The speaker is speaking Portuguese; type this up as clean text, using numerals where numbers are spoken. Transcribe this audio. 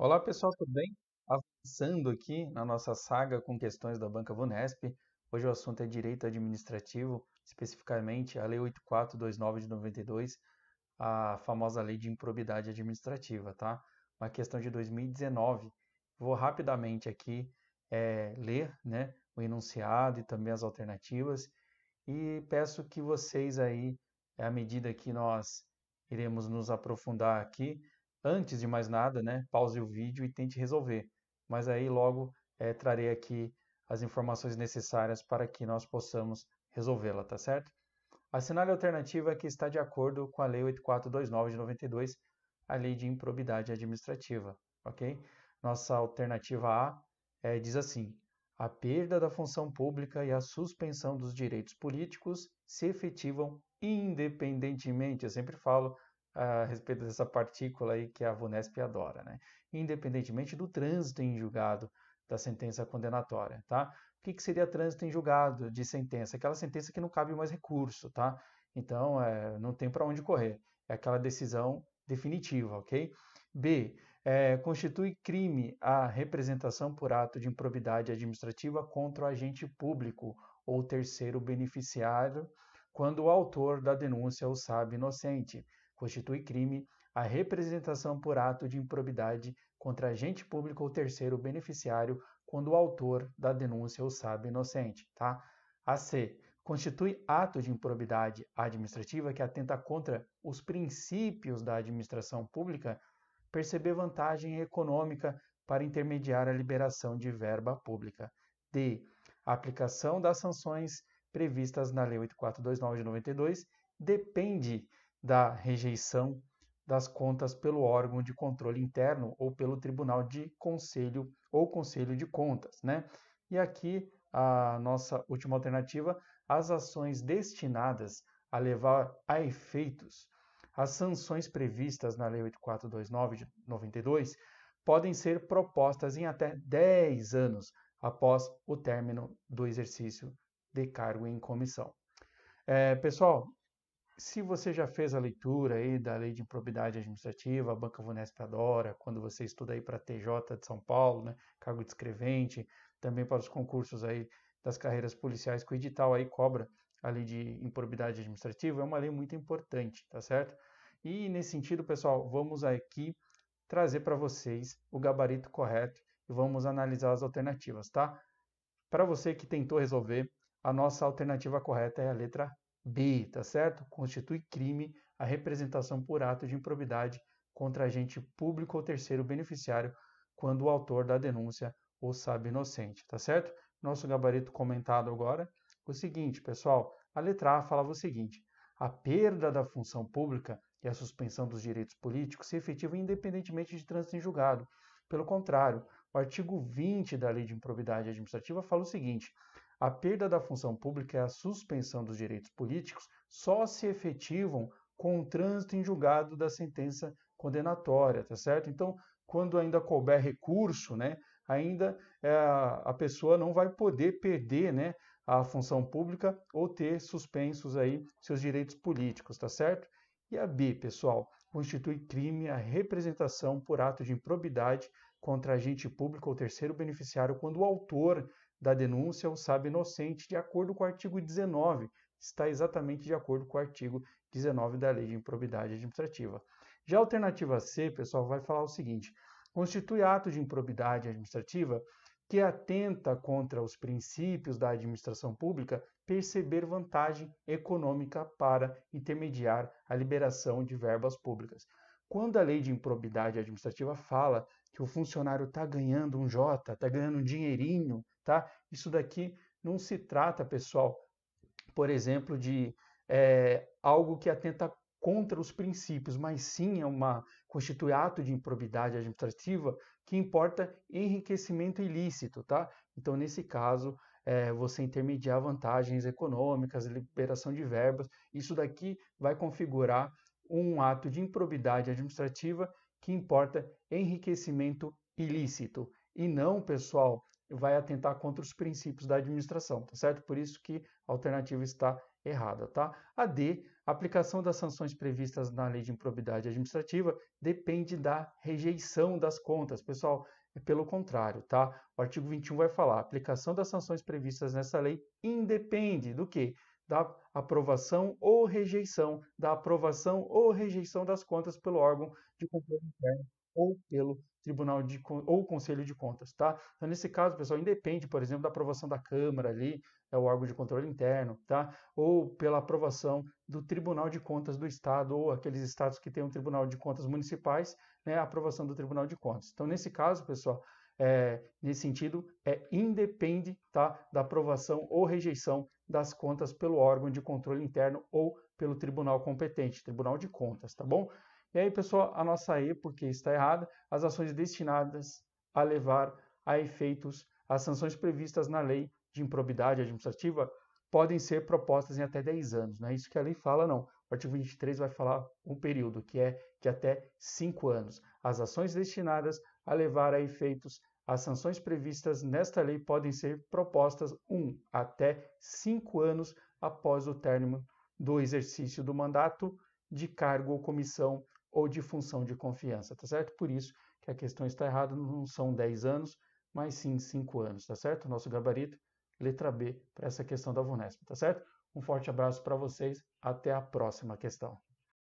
Olá pessoal, tudo bem? Avançando aqui na nossa saga com questões da Banca Vunesp. Hoje o assunto é direito administrativo, especificamente a Lei 8429 de 92, a famosa Lei de Improbidade Administrativa, tá? Uma questão de 2019. Vou rapidamente aqui ler, né, o enunciado e também as alternativas e peço que vocês aí, à medida que nós iremos nos aprofundar aqui, antes de mais nada, né, pause o vídeo e tente resolver. Mas aí logo trarei aqui as informações necessárias para que nós possamos resolvê-la, tá certo? Assinale a alternativa que está de acordo com a Lei 8429 de 92, a Lei de Improbidade Administrativa, ok? Nossa alternativa A diz assim: a perda da função pública e a suspensão dos direitos políticos se efetivam independentemente, eu sempre falo a respeito dessa partícula aí que a Vunesp adora, né? Independentemente do trânsito em julgado da sentença condenatória, tá? O que seria trânsito em julgado de sentença? Aquela sentença que não cabe mais recurso, tá? Então, não tem para onde correr. É aquela decisão definitiva, ok? B. Constitui crime a representação por ato de improbidade administrativa contra o agente público ou terceiro beneficiário, quando o autor da denúncia o sabe inocente. Constitui crime a representação por ato de improbidade contra agente público ou terceiro beneficiário, quando o autor da denúncia o sabe inocente, tá? A C. Constitui ato de improbidade administrativa que atenta contra os princípios da administração pública perceber vantagem econômica para intermediar a liberação de verba pública. D. A aplicação das sanções previstas na Lei 8429 de 92 depende da rejeição das contas pelo órgão de controle interno ou pelo Tribunal de Conselho ou Conselho de Contas, né? E aqui a nossa última alternativa, as ações destinadas a levar a efeitos as sanções previstas na Lei 8429 de 92 podem ser propostas em até 10 anos após o término do exercício de cargo em comissão. Pessoal, se você já fez a leitura aí da Lei de Improbidade Administrativa, a Banca Vunesp adora, quando você estuda aí para TJ de São Paulo, né, cargo de escrevente, também para os concursos aí das carreiras policiais, que o edital aí cobra a Lei de Improbidade Administrativa, é uma lei muito importante, tá certo? E nesse sentido, pessoal, vamos aqui trazer para vocês o gabarito correto e vamos analisar as alternativas, tá? Para você que tentou resolver, a nossa alternativa correta é a letra B, tá certo? Constitui crime a representação por ato de improbidade contra agente público ou terceiro beneficiário quando o autor da denúncia o sabe inocente, tá certo? Nosso gabarito comentado agora, o seguinte, pessoal, a letra A falava o seguinte: a perda da função pública e a suspensão dos direitos políticos se efetivam independentemente de trânsito em julgado. Pelo contrário, o artigo 20 da Lei de Improbidade Administrativa fala o seguinte: a perda da função pública e a suspensão dos direitos políticos só se efetivam com o trânsito em julgado da sentença condenatória, tá certo? Então, quando ainda couber recurso, né, ainda a pessoa não vai poder perder, né, a função pública ou ter suspensos aí seus direitos políticos, tá certo? E a B, pessoal, constitui crime a representação por ato de improbidade contra agente público ou terceiro beneficiário quando o autor da denúncia o sabe inocente, de acordo com o artigo 19, está exatamente de acordo com o artigo 19 da Lei de Improbidade Administrativa. Já a alternativa C, pessoal, vai falar o seguinte: constitui ato de improbidade administrativa que atenta contra os princípios da administração pública perceber vantagem econômica para intermediar a liberação de verbas públicas. Quando a lei de improbidade administrativa fala que o funcionário está ganhando um J, está ganhando um dinheirinho, tá? Isso daqui não se trata, pessoal, por exemplo, de algo que atenta contra os princípios, mas sim constitui ato de improbidade administrativa que importa enriquecimento ilícito, tá? Então, nesse caso, você intermediar vantagens econômicas, liberação de verbas, isso daqui vai configurar um ato de improbidade administrativa que importa enriquecimento ilícito. E não, pessoal, vai atentar contra os princípios da administração, tá certo? Por isso que a alternativa está errada, tá? A D, a aplicação das sanções previstas na lei de improbidade administrativa depende da rejeição das contas. Pessoal, é pelo contrário, tá? O artigo 21 vai falar, a aplicação das sanções previstas nessa lei independe do quê? Da aprovação ou rejeição, das contas pelo órgão de controle interno ou pelo Tribunal ou Conselho de Contas, tá? Então, nesse caso, pessoal, independe, por exemplo, da aprovação da Câmara ali, é o órgão de controle interno, tá? Ou pela aprovação do Tribunal de Contas do Estado, ou aqueles estados que têm um Tribunal de Contas municipais, né? A aprovação do Tribunal de Contas. Então, nesse caso, pessoal, nesse sentido, independe, tá? Da aprovação ou rejeição das contas pelo órgão de controle interno ou pelo tribunal competente, Tribunal de Contas, tá bom? E aí, pessoal, a nossa E, porque está errada, as ações destinadas a levar a efeitos as sanções previstas na lei de improbidade administrativa podem ser propostas em até 10 anos. Não é isso que a lei fala, não. O artigo 23 vai falar um período, que é de até 5 anos. As ações destinadas a levar a efeitos as sanções previstas nesta lei podem ser propostas até 5 anos após o término do exercício do mandato de cargo ou comissão ou de função de confiança, tá certo? Por isso que a questão está errada, não são 10 anos, mas sim 5 anos, tá certo? Nosso gabarito, letra B, para essa questão da VUNESP, tá certo? Um forte abraço para vocês, até a próxima questão.